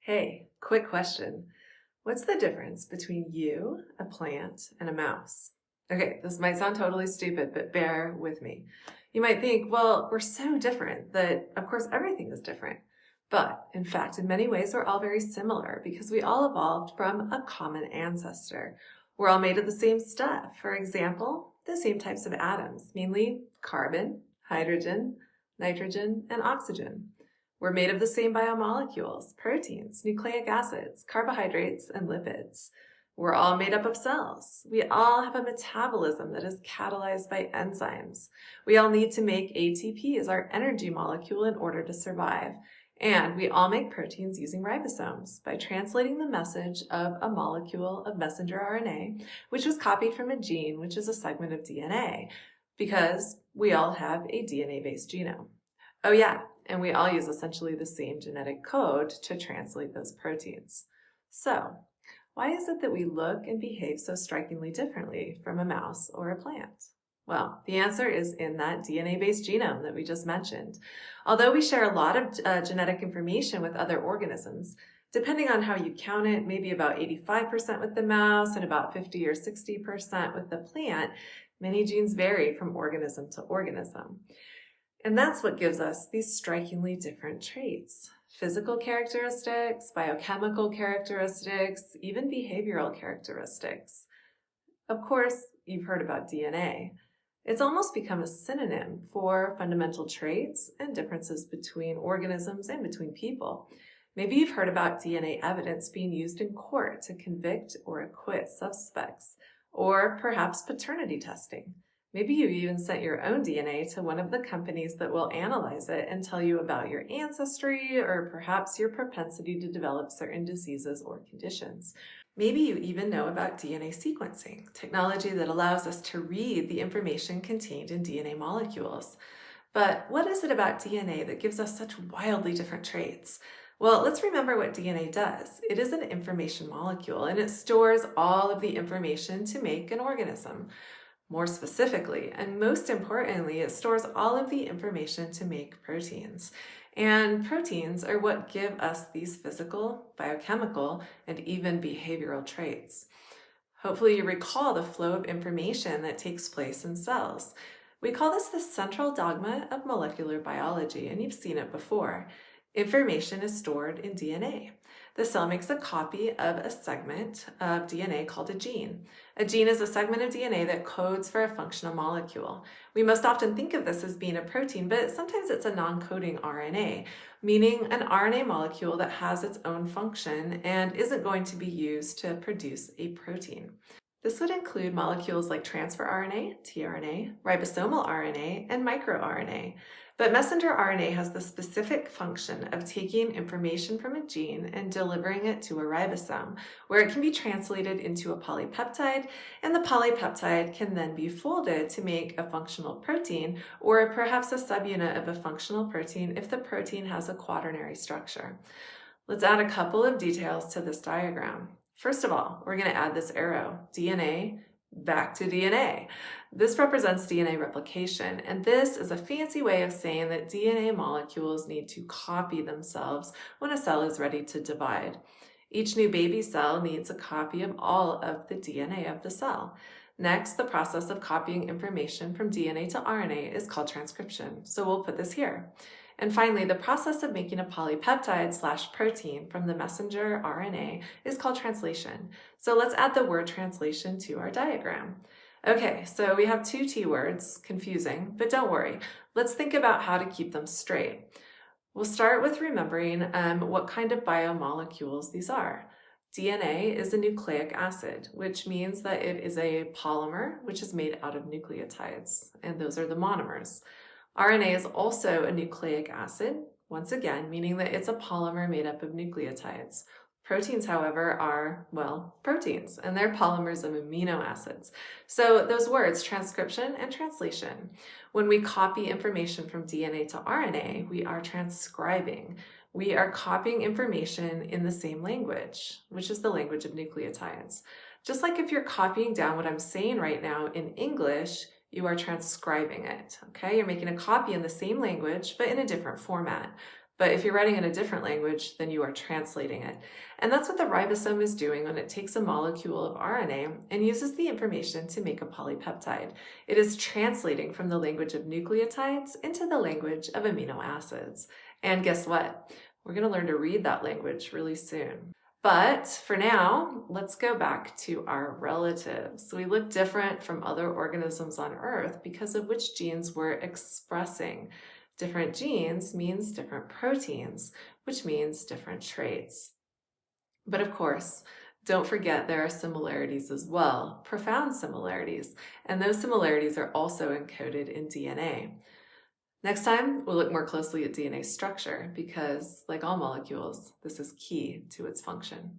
Hey, quick question. What's the difference between you, a plant, and a mouse? Okay, this might sound totally stupid, but bear with me. You might think, well, we're so different that, of course, everything is different. But in fact, in many ways, we're all very similar because we all evolved from a common ancestor. We're all made of the same stuff. For example, the same types of atoms, mainly carbon, hydrogen, nitrogen, and oxygen. We're made of the same biomolecules, proteins, nucleic acids, carbohydrates, and lipids. We're all made up of cells. We all have a metabolism that is catalyzed by enzymes. We all need to make ATP as our energy molecule in order to survive. And we all make proteins using ribosomes by translating the message of a molecule of messenger RNA, which was copied from a gene, which is a segment of DNA, because we all have a DNA-based genome. Oh yeah, and we all use essentially the same genetic code to translate those proteins. So, why is it that we look and behave so strikingly differently from a mouse or a plant? Well, the answer is in that DNA-based genome that we just mentioned. Although we share a lot of genetic information with other organisms, depending on how you count it, maybe about 85% with the mouse and about 50 or 60% with the plant, many genes vary from organism to organism. And that's what gives us these strikingly different traits. Physical characteristics, biochemical characteristics, even behavioral characteristics. Of course, you've heard about DNA. It's almost become a synonym for fundamental traits and differences between organisms and between people. Maybe you've heard about DNA evidence being used in court to convict or acquit suspects, or perhaps paternity testing. Maybe you even sent your own DNA to one of the companies that will analyze it and tell you about your ancestry or perhaps your propensity to develop certain diseases or conditions. Maybe you even know about DNA sequencing, technology that allows us to read the information contained in DNA molecules. But what is it about DNA that gives us such wildly different traits? Well, let's remember what DNA does. It is an information molecule, and it stores all of the information to make an organism. More specifically, and most importantly, it stores all of the information to make proteins. And proteins are what give us these physical, biochemical, and even behavioral traits. Hopefully you recall the flow of information that takes place in cells. We call this the central dogma of molecular biology, and you've seen it before. Information is stored in DNA. The cell makes a copy of a segment of DNA called a gene. A gene is a segment of DNA that codes for a functional molecule. We most often think of this as being a protein, but sometimes it's a non-coding RNA, meaning an RNA molecule that has its own function and isn't going to be used to produce a protein. This would include molecules like transfer RNA, tRNA, ribosomal RNA, and microRNA. But messenger RNA has the specific function of taking information from a gene and delivering it to a ribosome, where it can be translated into a polypeptide, and the polypeptide can then be folded to make a functional protein, or perhaps a subunit of a functional protein if the protein has a quaternary structure. Let's add a couple of details to this diagram. First of all, we're going to add this arrow, DNA back to DNA. This represents DNA replication, and this is a fancy way of saying that DNA molecules need to copy themselves when a cell is ready to divide. Each new baby cell needs a copy of all of the DNA of the cell. Next, the process of copying information from DNA to RNA is called transcription, so we'll put this here. And finally, the process of making a polypeptide/protein from the messenger RNA is called translation. So let's add the word translation to our diagram. Okay, so we have two T words, confusing, but don't worry. Let's think about how to keep them straight. We'll start with remembering what kind of biomolecules these are. DNA is a nucleic acid, which means that it is a polymer, which is made out of nucleotides, and those are the monomers. RNA is also a nucleic acid, once again, meaning that it's a polymer made up of nucleotides. Proteins, however, are, well, proteins, and they're polymers of amino acids. So those words, transcription and translation, when we copy information from DNA to RNA, we are transcribing. We are copying information in the same language, which is the language of nucleotides. Just like if you're copying down what I'm saying right now in English, you are transcribing it, okay? You're making a copy in the same language, but in a different format. But if you're writing in a different language, then you are translating it. And that's what the ribosome is doing when it takes a molecule of RNA and uses the information to make a polypeptide. It is translating from the language of nucleotides into the language of amino acids. And guess what? We're going to learn to read that language really soon. But for now, let's go back to our relatives. We look different from other organisms on Earth because of which genes we're expressing. Different genes means different proteins, which means different traits. But of course, don't forget there are similarities as well, profound similarities, and those similarities are also encoded in DNA. Next time, we'll look more closely at DNA structure because, like all molecules, this is key to its function.